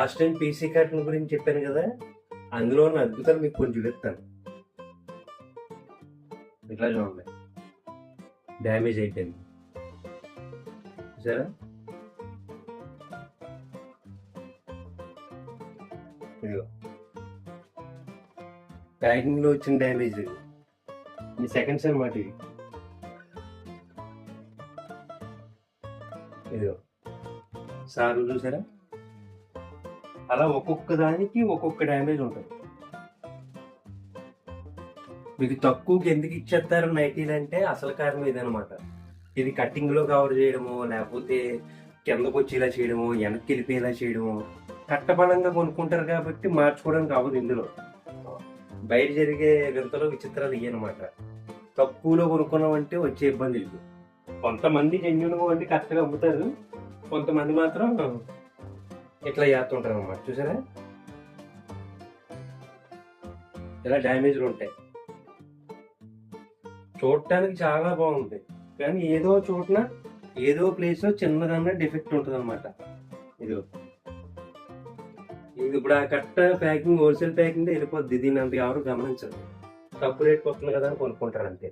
Last time PC కార్టన్ గురించి చెప్పాను కదా, అందులో ఉన్న అద్భుతాలు మీకు కొంచెం చూపిస్తాను. ఇట్లా చూడండి, డ్యామేజ్ అయిపోయింది సరే. ఇదిగో ప్యాకింగ్ లో వచ్చిన డ్యామేజ్ ఈ సెకండ్స్ అనమాట. ఇదిగో సార్లు చూసారా, అలా ఒక్కొక్క దానికి ఒక్కొక్క డ్యామేజ్ ఉంటుంది. మీకు తక్కువకి ఎందుకు ఇచ్చేస్తారు నైటీలు అంటే అసలు కారణం ఇదనమాట. ఇది కట్టింగ్ లో కవర్ చేయడము, లేకపోతే కిందకు వచ్చి ఇలా చేయడము, వెనక్కి వెళ్ళిపోయేలా చేయడము, కట్టబలంగా కొనుక్కుంటారు కాబట్టి మార్చుకోవడానికి అవ్వదు. ఇందులో బయట జరిగే వింతలు విచిత్రాలు ఇయ్యనమాట. తక్కువలో కొనుక్కున్నామంటే వచ్చే ఇబ్బంది ఇది. కొంతమంది జెన్యున్గా వండి కరెక్ట్గా అమ్ముతారు, కొంతమంది మాత్రం ఇట్లా చేస్తుంటారు అన్నమాట. చూసారా, ఇలా డ్యామేజ్లు ఉంటాయి. చూడటానికి చాలా బాగుంది, కానీ ఏదో చోటున ఏదో ప్లేస్ లో చిన్నదన్నా డిఫెక్ట్ ఉంటుంది అనమాట. ఇది ఇప్పుడు ఆ కట్ట ప్యాకింగ్ హోల్సేల్ ప్యాకింగ్ వెళ్ళిపోద్ది. దీన్ని అంత ఎవరు గమనించరు, తక్కువ రేట్ వస్తుంది కదా అని కొనుక్కుంటారు అంతే.